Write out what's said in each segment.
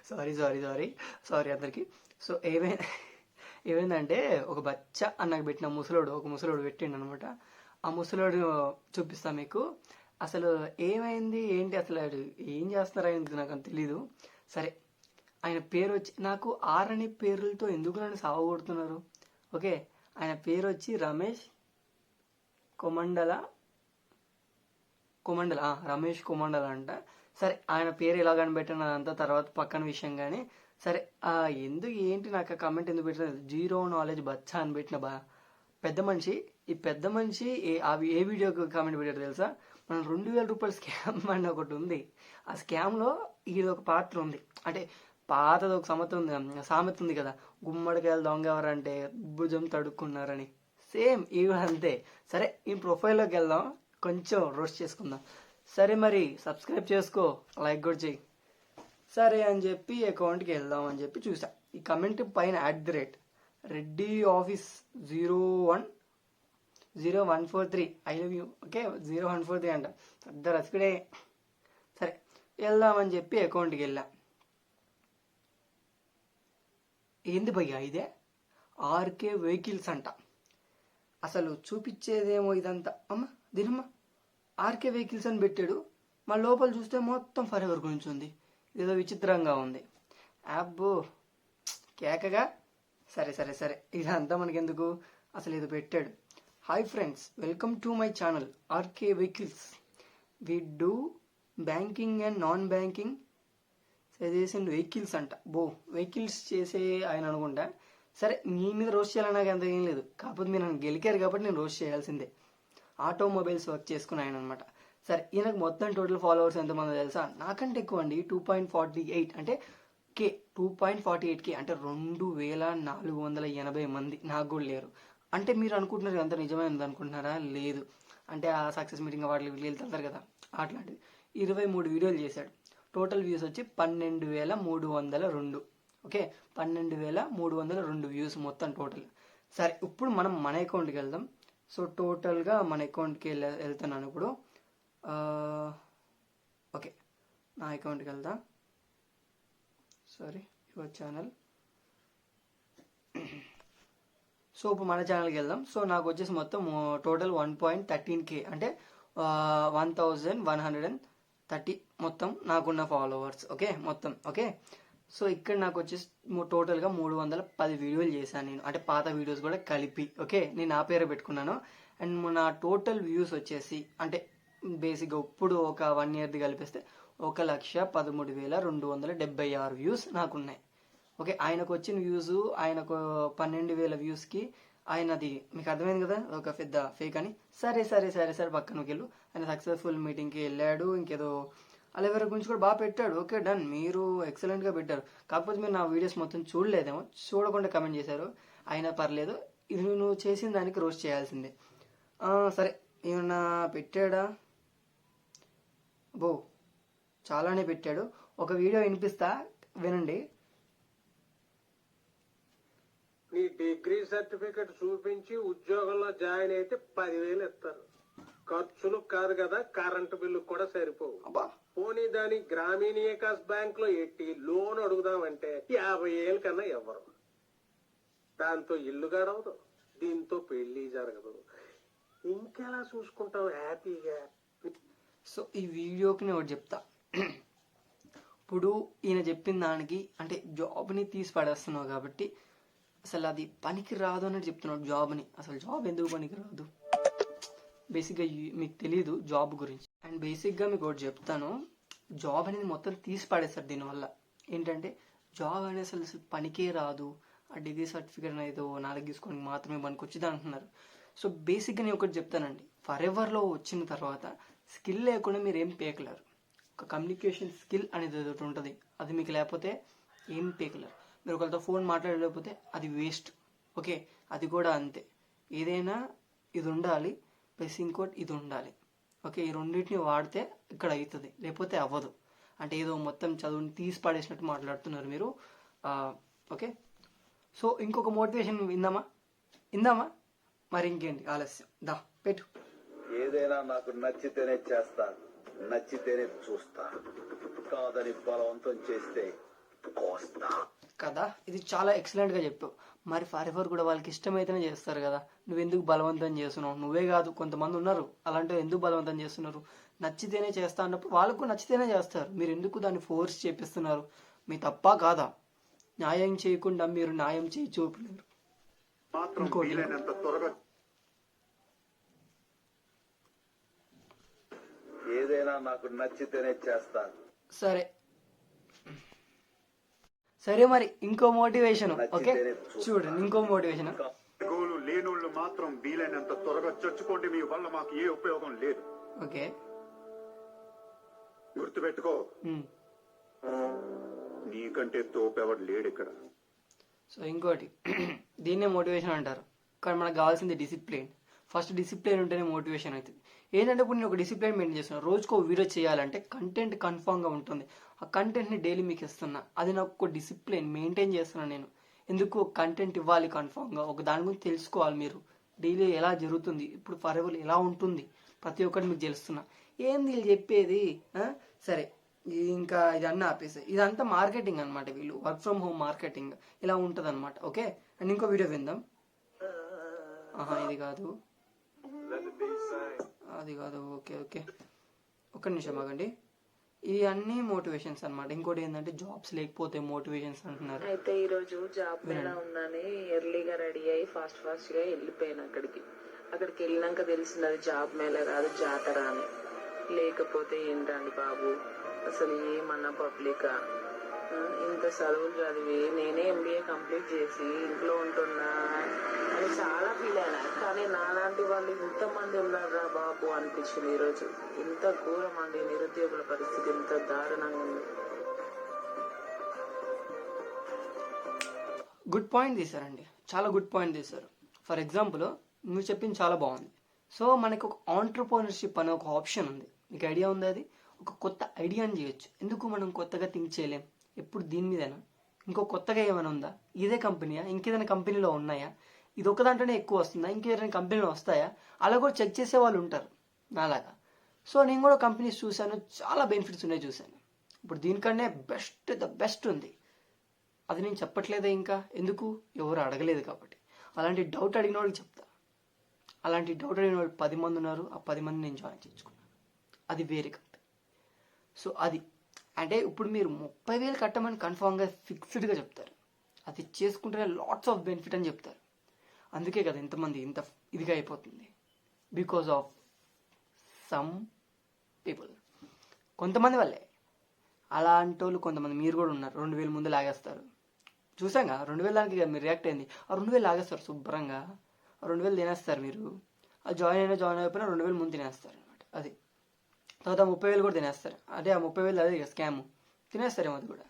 Sorry అందరికి. So ఏమైందంటే ఒక బచ్చా అన్నకు పెట్టిన ఒక ముసలోడు పెట్టిండు అనమాట. ఆ ముసలోడు చూపిస్తా మీకు. అసలు ఏమైంది ఏంటి, అసలు ఏం చేస్తున్నారు ఆయన నాకు అంత తెలీదు. సరే, ఆయన పేరు వచ్చి, నాకు ఆరని పేర్లతో ఎందుకు నన్ను సావగొడుతున్నారు. ఓకే, ఆయన పేరు వచ్చి రమేష్ కొమండల రమేష్ కొమండల అంట. సరే, ఆయన పేరు ఎలా కనిపెట్టిన అదంతా తర్వాత పక్కన విషయం. కానీ సరే, ఎందుకు ఏంటి నాకు కమెంట్ ఎందుకు పెట్టిన, జీరో నాలెడ్జ్ బచ్చా అని పెట్టిన పెద్ద మనిషి. ఈ పెద్ద మనిషి ఏ వీడియోకి కామెంట్ పెట్టారు తెలుసా? మనం 2000 రూపాయల స్కామ్ అని ఒకటి ఉంది. ఆ స్కామ్లో ఇది ఒక పాత్ర ఉంది. అంటే పాతది ఒక సామెత ఉంది కదా, గుమ్మడికాయలు దొంగ ఎవరంటే భుజం తడుక్కున్నారని. సేమ్ ఇవి అంతే. సరే, ఈ ప్రొఫైల్లోకి వెళ్దాం, కొంచెం రోస్ట్ చేసుకుందాం. సరే, మరి సబ్స్క్రైబ్ చేసుకో, లైక్ కూడా చెయ్యి. సరే అని చెప్పి అకౌంట్కి వెళ్దాం అని చెప్పి చూసా. ఈ కమెంట్ పైన @Reddy office 0143 I love you. Okay, 0143 అంట, పెద్ద రసికుడే. సరే, వెళ్దామని చెప్పి అకౌంట్కి వెళ్ళా. ఏంది భయ్యా ఇదే, ఆర్కే వెహికల్స్ అంట. అసలు చూపించేదేమో ఇదంతా. దీనమ్మా ఆర్కే వెహికల్స్ అని పెట్టాడు. మా లోపల చూస్తే మొత్తం ఫర్ ఎవర్ గురించి ఉంది. ఇదేదో విచిత్రంగా ఉంది. అబ్బో కేకగా. సరే ఇదంతా మనకెందుకు, అసలు ఇది పెట్టాడు. Hi friends, welcome to my channel RK vehicles. We do banking and non banking suggestion vehicles అంట. వెహికల్స్ చేసే ఆయన అనుకుంటా. సరే, మీ మీద రోస్ట్ చేయాలని నాకు అంత ఏం లేదు, కాకపోతే మీరు నన్ను గెలికారు కాబట్టి నేను రోస్ట్ చేయాల్సిందే. ఆటోమొబైల్స్ వర్క్ చేసుకుని ఆయన అనమాట. సరే, ఈయనకు మొత్తం టోటల్ ఫాలోవర్స్ ఎంతమంది తెలుసా? నాకంటే ఎక్కువ అండి, 2.48 అంటే 2.48K అంటే 2480 మంది. నాకు కూడా లేరు. అంటే మీరు అనుకుంటున్నారు అంత నిజమైనది అనుకుంటున్నారా? లేదు. అంటే ఆ సక్సెస్ మీటింగ్ వాటికి వెళ్తారు కదా, అట్లాంటిది. 23 వీడియోలు చేశాడు. టోటల్ వ్యూస్ వచ్చి 12,302. ఓకే, 12,302 వ్యూస్ మొత్తం టోటల్. సరే, ఇప్పుడు మనం మన అకౌంట్కి వెళ్దాం. సో టోటల్గా మన అకౌంట్కి వెళ్తున్నాను ఇప్పుడు. ఓకే, నా అకౌంట్కి వెళ్దాం. Sorry, your channel. సో ఇప్పుడు మన ఛానల్కి వెళ్దాం. సో నాకు వచ్చేసి మొత్తం టోటల్ 1.13K అంటే 1130 మొత్తం నాకున్న ఫాలోవర్స్. ఓకే, మొత్తం. ఓకే, సో ఇక్కడ నాకు వచ్చేసి టోటల్గా 310 వీడియోలు చేశాను నేను, అంటే పాత వీడియోస్ కూడా కలిపి. ఓకే, నేను నా పేరు పెట్టుకున్నాను. అండ్ నా టోటల్ వ్యూస్ వచ్చేసి అంటే బేసిక్గా ఇప్పుడు ఒక 1 ఇయర్ది కలిపిస్తే 1,13,276 వ్యూస్ నాకున్నాయి. ఓకే, ఆయనకు వచ్చిన వ్యూస్, ఆయనకు 12,000 వ్యూస్కి ఆయనది మీకు అర్థమైంది కదా, ఒక పెద్ద ఫేక్ అని. సరే పక్కనకి వెళ్ళు. ఆయన సక్సెస్ఫుల్ మీటింగ్కి వెళ్ళాడు. ఇంకేదో అలెవెరా గురించి కూడా బాగా పెట్టాడు. ఓకే, డన్, మీరు ఎక్సలెంట్గా పెట్టారు. కాకపోతే మీరు నా వీడియోస్ మొత్తం చూడలేదేమో, చూడకుండా కమెంట్ చేశారు. అయినా పర్లేదు, ఇది నువ్వు చేసిన దానికి రోస్ట్ చేయాల్సిందే. సరే, ఏమన్నా పెట్టాడా? చాలానే పెట్టాడు. ఒక వీడియో వినిపిస్తా, వినండి. నీ డిగ్రీ సర్టిఫికెట్ చూపించి ఉద్యోగంలో జాయిన్ అయితే 10,000 ఇస్తారు. ఖర్చులు కాదు కదా, కరెంటు బిల్లు కూడా సరిపోవు. పోనీ దాని గ్రామీణ వికాస్ బ్యాంక్ లో ఎట్టి లోన్ అడుగుదామంటే 50,000 కన్నా ఇవ్వరు. దాంతో ఇల్లు గడవదు, దీంతో పెళ్లి జరగదు. ఇంకెలా చూసుకుంటావు హ్యాపీగా? సో ఈ వీడియోకి నేను ఒకటి చెప్తా. ఇప్పుడు ఈయన చెప్పిన దానికి అంటే జాబ్ని తీసి పడేస్తున్నావు కాబట్టి అసలు అది పనికి రాదు అన్నట్టు చెప్తున్నాడు. జాబ్ని అసలు జాబ్ ఎందుకు పనికి రాదు? బేసిక్గా మీకు తెలీదు జాబ్ గురించి. అండ్ బేసిక్గా మీకు ఒకటి చెప్తాను, జాబ్ అనేది మొత్తం తీసి పడేస్తారు దీనివల్ల. ఏంటంటే జాబ్ అనేది అసలు పనికే రాదు, ఆ డిగ్రీ సర్టిఫికేట్ అనేది నాలుగు తీసుకోవడానికి మాత్రమే పనికొచ్చింది అంటున్నారు. సో బేసిక్గా నేను ఒకటి చెప్తానండి, ఫర్ ఎవర్లో వచ్చిన తర్వాత స్కిల్ లేకుండా మీరు ఏం పేకలేరు. ఒక కమ్యూనికేషన్ స్కిల్ అనేది ఒకటి ఉంటుంది, అది మీకు లేకపోతే ఏం పేకలేరు. మీరు ఒకరితో ఫోన్ మాట్లాడలేకపోతే అది వేస్ట్. ఓకే, అది కూడా అంతే. ఏదైనా ఇది ఉండాలి, ప్లస్ ఇంకోటి ఇది ఉండాలి. ఓకే, ఈ రెండింటిని వాడితే ఇక్కడ అవుతుంది, లేకపోతే అవ్వదు. అంటే ఏదో మొత్తం చదువుని తీసి పడేసినట్టు మాట్లాడుతున్నారు మీరు. ఓకే, సో ఇంకొక మోటివేషన్ ఇందామా మరి ఇంకేంటి ఆలస్యం, దా పెట్టు. ఏదైనా నాకు నచ్చితేనే చేస్తా, నచ్చితేనే చూస్తా. కాదని బలవంతం చేస్తే కదా, ఇది చాలా ఎక్సలెంట్గా చెప్పావు. మరి ఫర్ ఎవర్ కూడా వాళ్ళకి ఇష్టమైతేనే చేస్తారు కదా, నువ్వెందుకు బలవంతం చేస్తున్నావు? నువ్వే కాదు, కొంతమంది ఉన్నారు అలాంటి, ఎందుకు బలవంతం చేస్తున్నారు? నచ్చితేనే చేస్తా అన్నప్పుడు వాళ్ళకు నచ్చితేనే చేస్తారు. మీరు ఎందుకు దాన్ని ఫోర్స్ చేపిస్తున్నారు? మీ తప్ప కాదా? న్యాయం చేయకుండా మీరు న్యాయం చేయి చూపలేరు. ఇంకోటి, ఏదైనా నాకు నచ్చితేనే చేస్తాను. సరే సరే మరి ఇంకో మోటివేషన్. ఓకే చూడండి, ఇంకో మోటివేషన్. గోలు లేనోళ్ళు మాత్రం వీలైనంత త్వరగా చచ్చుకోండి. మీ వల్ల మాకు ఏ ఉపయోగం లేదు. ఓకే గుర్తుపెట్టుకో, నీకంటే తోపెవడు లేడు ఇక్కడ. సో ఇంకోటి, దీన్నే మోటివేషన్ అంటారు, కానీ మనకు కావాల్సింది డిసిప్లిన్. ఫస్ట్ డిసిప్లిన్ ఉంటేనే మోటివేషన్ అవుతుంది. ఏంటంటే ఇప్పుడు నేను ఒక డిసిప్లిన్ మెయింటైన్ చేస్తున్నాను. రోజుకో వీడియో చేయాలంటే కంటెంట్ కన్ఫామ్గా ఉంటుంది. ఆ కంటెంట్ని డైలీ మీకు ఇస్తున్నా, అది నాకు ఒక డిసిప్లిన్ మెయింటైన్ చేస్తున్నాను నేను. ఎందుకు కంటెంట్ ఇవ్వాలి కన్ఫామ్గా, ఒక దాని గురించి తెలుసుకోవాలి మీరు. డైలీ ఎలా జరుగుతుంది, ఇప్పుడు ఫర్ ఎవర్ ఎలా ఉంటుంది, ప్రతి ఒక్కటి మీకు తెలుస్తున్నా. ఏంది వీళ్ళు చెప్పేది? సరే ఇంకా ఇదన్నీ ఆపేసి, ఇదంతా మార్కెటింగ్ అనమాట. వీళ్ళు వర్క్ ఫ్రమ్ హోమ్ మార్కెటింగ్ ఇలా ఉంటుంది అనమాట. ఓకే, అండ్ ఇంకో వీడియో విందాం. ఇది కాదు, అది కాదు. ఓకే ఓకే, ఒక్క నిమిషం ఆగండి. ఇది అన్ని మోటివేషన్స్ అన్నమాట. ఇంకోటి ఏంటంటే జాబ్స్ లేకపోతే మోటివేషన్స్ అంటున్నారు. అయితే ఈ రోజు జాబ్ మేళ ఉందని ఎర్లీగా రెడీ అయ్యి ఫాస్ట్ గా వెళ్ళిపోయాను అక్కడికి వెళ్ళినాక తెలిసింది జాబ్ మేళ కాదు జాతర అని. లేకపోతే ఏంటండి బాబు, అసలు ఏమన్నా పబ్లికా, ఇంత చదువులు చదివి నేనే ఎంబీఏ కంప్లీట్ చేసి ఇంట్లో ఉంటున్నా అని చాలా ఫీల్ అయినా. కానీ నాలాంటి వాళ్ళు ఇంతమంది ఉన్నారా బాబు అనిపించింది ఈరోజు. ఇంత ఘోరం అండి, నిరుద్యోగుల పరిస్థితి ఇంత దారుణంగా ఉంది. గుడ్ పాయింట్ తీశారండి, చాలా గుడ్ పాయింట్ తీశారు. ఫర్ ఎగ్జాంపుల్ నువ్వు చెప్పింది చాలా బాగుంది. సో మనకు ఒక ఆంటర్ప్రినర్షిప్ అనే ఒక ఆప్షన్ ఉంది. మీకు ఐడియా ఉంది? అది ఒక కొత్త ఐడియాని చేయొచ్చు. ఎందుకు మనం కొత్తగా థింక్ చేయలేం? ఎప్పుడు దీని మీదైనా ఇంకో కొత్తగా ఏమైనా ఉందా? ఇదే కంపెనీయా, ఇంకేదైనా కంపెనీలో ఉన్నాయా, ఇది ఒక దాంట్లోనే ఎక్కువ వస్తుందా, ఇంకేదైనా కంపెనీలో వస్తాయా, అలా కూడా చెక్ చేసే వాళ్ళు ఉంటారు నాలాగా. సో నేను కూడా కంపెనీస్ చూశాను, చాలా బెనిఫిట్స్ ఉన్నాయి చూశాను. ఇప్పుడు దీనికన్నా ద బెస్ట్ ఉంది. అది నేను చెప్పట్లేదే ఇంకా, ఎందుకు? ఎవరు అడగలేదు కాబట్టి. అలాంటి డౌట్ అడిగిన వాళ్ళకి చెప్తా. అలాంటి డౌట్ అడిగిన వాళ్ళు 10 మంది ఉన్నారు, ఆ 10 మంది నేను జాయిన్ చేసుకున్నాను. అది వేరే కంపెనీ. సో అది అంటే ఇప్పుడు మీరు 30,000 కట్టమని కన్ఫామ్గా ఫిక్స్డ్గా చెప్తారు. అది చేసుకుంటేనే లాట్స్ ఆఫ్ బెనిఫిట్ అని చెప్తారు. అందుకే కదా ఇంతమంది ఇంత ఇదిగా అయిపోతుంది. బికాజ్ ఆఫ్ సమ్ పీపుల్, కొంతమంది వల్లే. అలాంటి వాళ్ళు కొంతమంది మీరు కూడా ఉన్నారు. 2,000 ముందు లాగేస్తారు. చూసాం కదా 2,000 దానికి మీరు రియాక్ట్ అయింది. ఆ 2,000 లాగేస్తారు శుభ్రంగా. ఆ 2,000 తినేస్తారు మీరు. ఆ జాయిన్ అయిపోయినా 2,000 ముందు తినేస్తారు అనమాట. అది తర్వాత 30,000 కూడా తినేస్తారు. అదే ఆ 30,000 అదే స్కామ్ తినేస్తారేమో అది కూడా.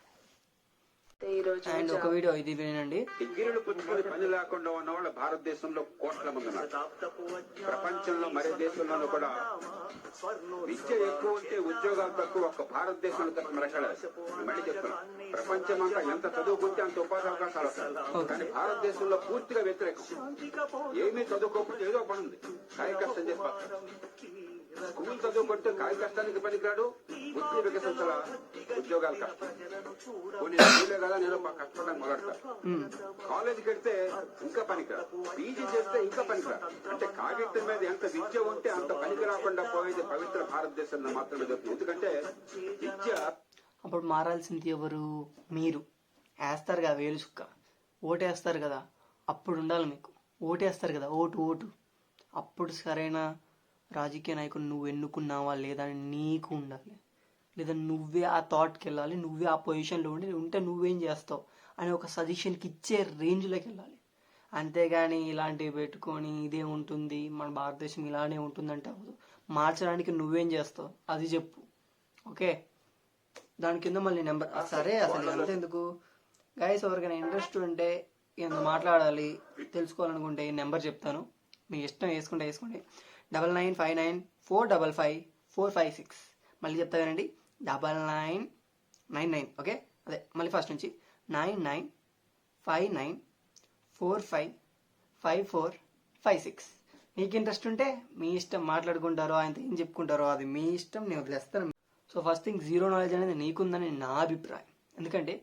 అండ్ ఒక వీడియో ఇది వినండి. డిగ్రీలు పుచ్చుకొని పని లేకుండా ఉన్న వాళ్ళు భారతదేశంలో కోట్ల మంది ఉన్నారు. ప్రపంచంలో మరే దేశంలోనూ కూడా విద్య ఎక్కువ ఉంటే ఉద్యోగాలు తక్కువ. ఒక్క భారతదేశంలో తక్కువ రకాలేదు. మళ్ళీ చెప్తున్నా, ప్రపంచం అంతా ఎంత చదువుకుంటే అంత ఉపాధి అవకాశాలు వస్తాయి. కానీ భారతదేశంలో పూర్తిగా వ్యతిరేకం. ఏమీ చదువుకోకపోతే ఏదో పని ఉంది, కాయ కష్టం చేస్తారు. స్కూల్ చదువుకుంటే కాయ కష్టానికి పనికిరాడు, బుద్ధి వికసించాల ఉద్యోగాలు కష్టం. కొన్ని స్కూలే కదా నేను కష్టపడడం మొదలెడతాను. కాలేజీకి వెళ్తే ఇంకా పనికిరాదు, పీజీ చేస్తే ఇంకా పనికిరాదు. అంటే కాగితం మీద ఎంత విద్య ఉంటే అంత పనికి రాకుండా పోయేది పవిత్ర భారతదేశంలో మాత్రమే జరుగుతుంది. ఎందుకంటే విద్య. అప్పుడు మారాల్సింది ఎవరు? మీరు. వేస్తారు కదా వేలు చుక్క, ఓటేస్తారు కదా, అప్పుడు ఉండాలి మీకు. ఓటేస్తారు కదా, ఓటు. అప్పుడు సరైన రాజకీయ నాయకుడు నువ్వు ఎన్నుకున్నావా లేదా అని నీకు ఉండాలి. లేదా నువ్వే ఆ థాట్కి వెళ్ళాలి, నువ్వే ఆ పొజిషన్లో ఉంటే నువ్వేం చేస్తావు అని ఒక సజెషన్కి ఇచ్చే రేంజ్లోకి వెళ్ళాలి. అంతేగాని ఇలాంటివి పెట్టుకొని ఇదే ఉంటుంది, మన భారతదేశం ఇలానే ఉంటుందంటే అవ్వదు. మార్చడానికి నువ్వేం చేస్తావు అది చెప్పు. ఓకే, దాని కింద మళ్ళీ నెంబర్. సరే అసలు అంత ఎందుకు గైస్, ఎవరికైనా ఇంట్రెస్ట్ ఉంటే ఎంత మాట్లాడాలి తెలుసుకోవాలనుకుంటే నెంబర్ చెప్తాను, మీ ఇష్టం వేసుకోండి. 9959455456. మళ్ళీ చెప్తా కదండి, 9999. ఓకే, అదే మళ్ళీ ఫస్ట్ నుంచి 9959455456. మీకు ఇంట్రెస్ట్ ఉంటే మీ ఇష్టం, మాట్లాడుకుంటారో ఆయనతో ఏం చెప్పుకుంటారో అది మీ ఇష్టం, నేను వదిలేస్తాను. So first thing, zero knowledge అనేది నీకుందని నా అభిప్రాయం. ఎందుకంటే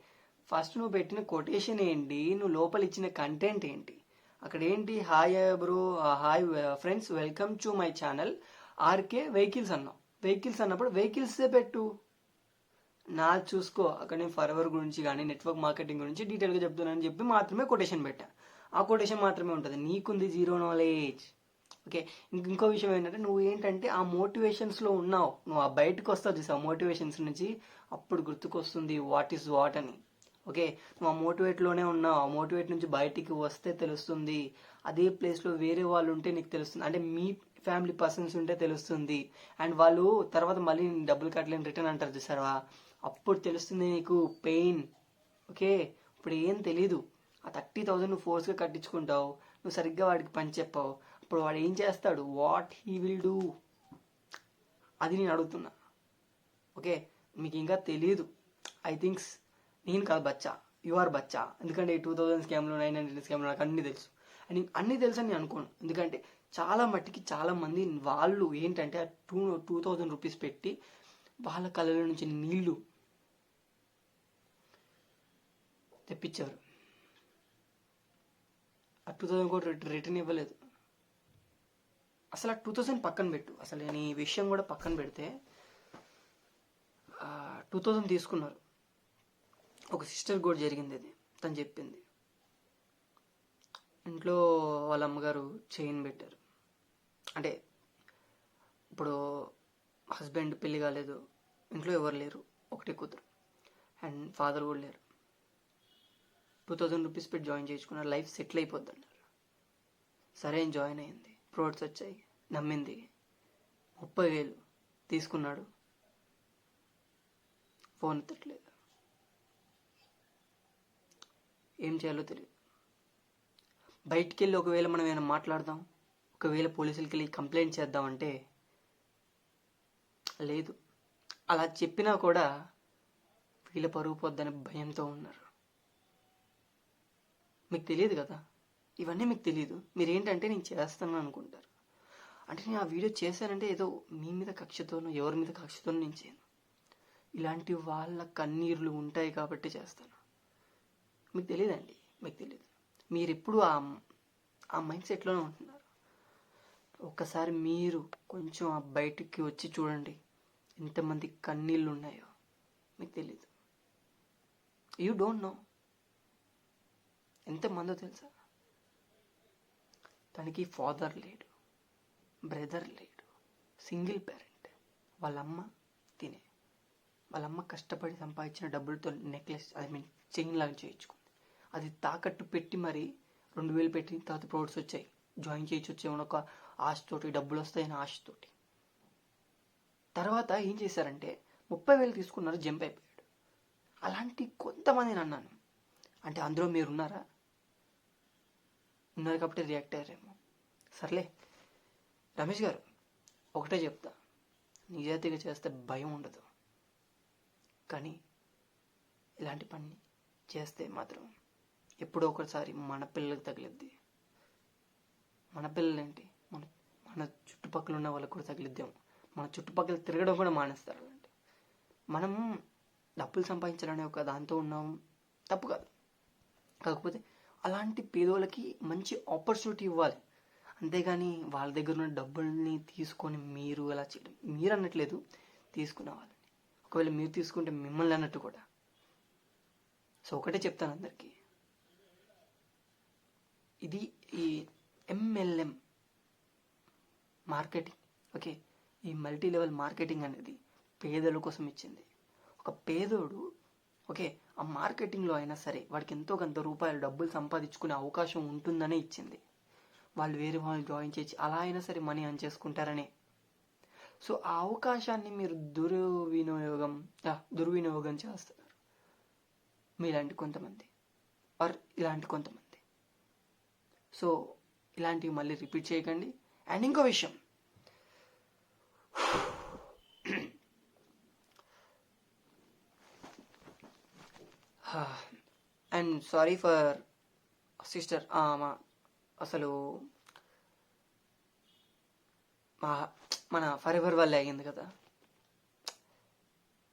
ఫస్ట్ నువ్వు పెట్టిన కొటేషన్ ఏంటి, నువ్వు లోపల ఇచ్చిన కంటెంట్ ఏంటి, అక్కడ ఏంటి hi bro, hi friends, welcome to my channel RK vehicles అన్నావు. వెహికల్స్ అన్నప్పుడు వెహికల్సే పెట్టు. నా చూసుకో, అక్కడ నేను ఫర్వర్ గురించి కానీ నెట్వర్క్ మార్కెటింగ్ గురించి డీటెయిల్గా చెప్తున్నానని చెప్పి మాత్రమే కొటేషన్ పెట్టా. ఆ కొటేషన్ మాత్రమే ఉంటుంది. నీకుంది జీరో నాలెడ్జ్. ఓకే, ఇంకో విషయం ఏంటంటే నువ్వు ఏంటంటే ఆ మోటివేషన్స్లో ఉన్నావు. నువ్వు ఆ బయటకు వస్తావు చూసావు మోటివేషన్స్ నుంచి, అప్పుడు గుర్తుకొస్తుంది వాట్ ఈస్ వాట్ అని. ఓకే, నువ్వు ఆ మోటివేట్లోనే ఉన్నావు. ఆ మోటివేట్ నుంచి బయటికి వస్తే తెలుస్తుంది. అదే ప్లేస్లో వేరే వాళ్ళు ఉంటే నీకు తెలుస్తుంది. అంటే మీ ఫ్యామిలీ పర్సన్స్ ఉంటే తెలుస్తుంది. అండ్ వాళ్ళు తర్వాత మళ్ళీ డబ్బులు కట్టలేని రిటర్న్ అంటారు చూసారా, అప్పుడు తెలుస్తుంది నీకు పెయిన్. ఓకే, ఇప్పుడు ఏం తెలీదు. ఆ 30,000 నువ్వు ఫోర్స్గా కట్టించుకుంటావు, నువ్వు సరిగ్గా వాడికి పని చెప్పావు, అప్పుడు వాడు ఏం చేస్తాడు, వాట్ హీ విల్ డూ, అది నేను అడుగుతున్నా. ఓకే, మీకు ఇంకా తెలీదు. ఐ థింక్స్ నేను కాదు బచ్చా, యు ఆర్ బచ్చా. ఎందుకంటే 2000 స్కామ్లు 900 స్కామ్లు నాకు అన్నీ తెలుసు. అండ్ అన్నీ తెలుసు అని నేను అనుకోను. ఎందుకంటే చాలా మట్టికి చాలా మంది వాళ్ళు ఏంటంటే ఆ 2,000 రూపీస్ పెట్టి వాళ్ళ కళ్ళ నుంచి నీళ్లు తెప్పించారు. ఆ 2,000 కూడా రిటర్న్ ఇవ్వలేదు. అసలు ఆ 2,000 పక్కన పెట్టు, అసలు నేను ఈ విషయం కూడా పక్కన పెడితే 2,000 తీసుకున్నారు. ఒక సిస్టర్ కూడా జరిగింది అది. తను చెప్పింది ఇంట్లో వాళ్ళ అమ్మగారు చైన్ పెట్టారు. అంటే ఇప్పుడు హస్బెండ్ పెళ్లి కాలేదు, ఇంట్లో ఎవరు లేరు, ఒకటే కూతురు అండ్ ఫాదర్ కూడా లేరు. 2,000 రూపీస్ పెట్టి జాయిన్ చేయించుకున్నారు. లైఫ్ సెటిల్ అయిపోద్ది అన్నారు. సరే అని జాయిన్ అయింది. ప్రోడక్ట్స్ వచ్చాయి, నమ్మింది. 30,000 తీసుకున్నాడు. ఫోన్ ఎత్తట్లేదు. ఏం చేయాలో తెలియదు. బయటికి వెళ్ళి ఒకవేళ మనం ఏమైనా మాట్లాడదాం, ఒకవేళ పోలీసులకి వెళ్ళి కంప్లైంట్ చేద్దామంటే లేదు. అలా చెప్పినా కూడా వీళ్ళ పరుగు పోద్దనే భయంతో ఉన్నారు. మీకు తెలియదు కదా, ఇవన్నీ మీకు తెలియదు. మీరేంటంటే నేను చేస్తాను అనుకుంటారు. అంటే నేను ఆ వీడియో చేశానంటే ఏదో మీ మీద కక్షతోనో ఎవరి మీద కక్షతోనో నేను చేయను. ఇలాంటి వాళ్ళ కన్నీర్లు ఉంటాయి కాబట్టి చేస్తాను. మీకు తెలియదండి, మీకు తెలియదు. మీరు ఎప్పుడు ఆ మైండ్ సెట్లోనే ఉంటున్నారు. ఒక్కసారి మీరు కొంచెం ఆ బయటికి వచ్చి చూడండి, ఎంతమంది కన్నీళ్ళు ఉన్నాయో. మీకు తెలీదు. యూ డోంట్ నో ఎంతమందో తెలుసా. తనకి ఫాదర్ లేడు, బ్రదర్ లేడు, సింగిల్ పేరెంట్. వాళ్ళమ్మ తినే, వాళ్ళమ్మ కష్టపడి సంపాదించిన డబ్బులతో నెక్లెస్, చైన్ లాగా చేయించుకుంది. అది తాకట్టు పెట్టి మరి 2,000 పెట్టి తర్వాత ప్రోడక్ట్స్ వచ్చాయి, జాయిన్ చేయొచ్చు వచ్చేమో ఒక ఆశతోటి, డబ్బులు వస్తాయని ఆశతోటి. తర్వాత ఏం చేశారంటే 30,000 తీసుకున్నారు, జంప్ అయిపోయాడు. అలాంటి కొంతమందిని అన్నాను. అంటే అందులో మీరు ఉన్నారా? ఉన్నారు కాబట్టి రియాక్ట్ అయ్యారేమో. సర్లే రమేష్ గారు, ఒకటే చెప్తా, నిజాయితీగా చేస్తే భయం ఉండదు. కానీ ఇలాంటి పని చేస్తే మాత్రం ఎప్పుడో ఒకసారి మన పిల్లలకు తగిలిద్ది. మన పిల్లలేంటి, మన చుట్టుపక్కల ఉన్న వాళ్ళకు కూడా తగిలిద్దాము. మన చుట్టుపక్కల తిరగడం కూడా మానేస్తారు. అలాంటి మనం డబ్బులు సంపాదించాలనే ఒక దాంతో ఉన్నాం, తప్పు కాదు. కాకపోతే అలాంటి పేదోళ్ళకి మంచి ఆపర్చునిటీ ఇవ్వాలి. అంతేగాని వాళ్ళ దగ్గర ఉన్న డబ్బుల్ని తీసుకొని మీరు అలా చేయడం. మీరు అన్నట్లేదు, తీసుకున్న వాళ్ళని. ఒకవేళ మీరు తీసుకుంటే మిమ్మల్ని అన్నట్టు కూడా. సో ఒకటే చెప్తాను అందరికీ, ఇది ఈ MLM మార్కెటింగ్, ఓకే, ఈ మల్టీ లెవెల్ మార్కెటింగ్ అనేది పేదల కోసం ఇచ్చింది. ఒక పేదోడు ఓకే ఆ మార్కెటింగ్లో అయినా సరే వాడికి ఎంతో కొంత రూపాయలు డబ్బులు సంపాదించుకునే అవకాశం ఉంటుందనే ఇచ్చింది. వాళ్ళు వేరే వాళ్ళు జాయిన్ చేసి అలా అయినా సరే మనీ అర్న్ చేసుకుంటారనే. సో ఆ అవకాశాన్ని మీరు దుర్వినియోగం చేస్తున్నారు మీలాంటి కొంతమంది, ఆర్ ఇలాంటి కొంతమంది. సో ఇలాంటివి మళ్ళీ రిపీట్ చేయకండి. అండ్ ఇంకో విషయం, అండ్ సారీ ఫర్ సిస్టర్, అసలు మన ఫర్ ఎవర్ వల్లే అయ్యింది కదా.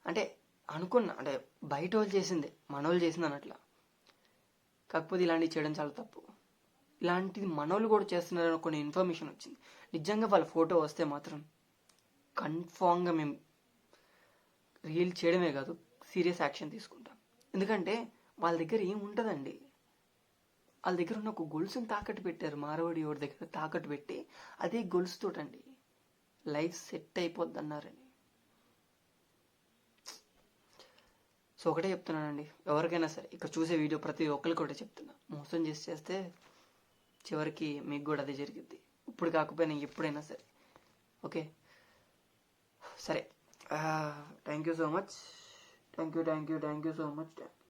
అంటే అనుకున్నా, అంటే బయట వాళ్ళు చేసిందే, మనోళ్ళు చేసింది అన్నట్లా. కాకపోతే ఇలాంటివి చేయడం చాలా తప్పు. ఇలాంటిది మనోళ్ళు కూడా చేస్తున్నారని కొన్ని ఇన్ఫర్మేషన్ వచ్చింది. నిజంగా వాళ్ళ ఫోటో వస్తే మాత్రం కన్ఫామ్గా మేము రీల్ చేయడమే కాదు, సీరియస్ యాక్షన్ తీసుకుంటాం. ఎందుకంటే వాళ్ళ దగ్గర ఏం ఉంటుందండి. వాళ్ళ దగ్గర ఉన్న ఒక గొలుసుని తాకట్టు పెట్టారు, మారవాడి ఎవరి దగ్గర తాకట్టు పెట్టి అదే గొలుసుతోటండి లైఫ్ సెట్ అయిపోద్ది అన్నారని. సో ఒకటే చెప్తున్నానండి, ఎవరికైనా సరే ఇక్కడ చూసే వీడియో ప్రతి ఒక్కరికి ఒకటే చెప్తున్నా, మోసం చేస్తే చివరికి మీకు కూడా అదే జరిగిద్ది. ఇప్పుడు కాకపోయినా ఎప్పుడైనా సరే. ఓకే, సరే, thank you so much. Thank you so much.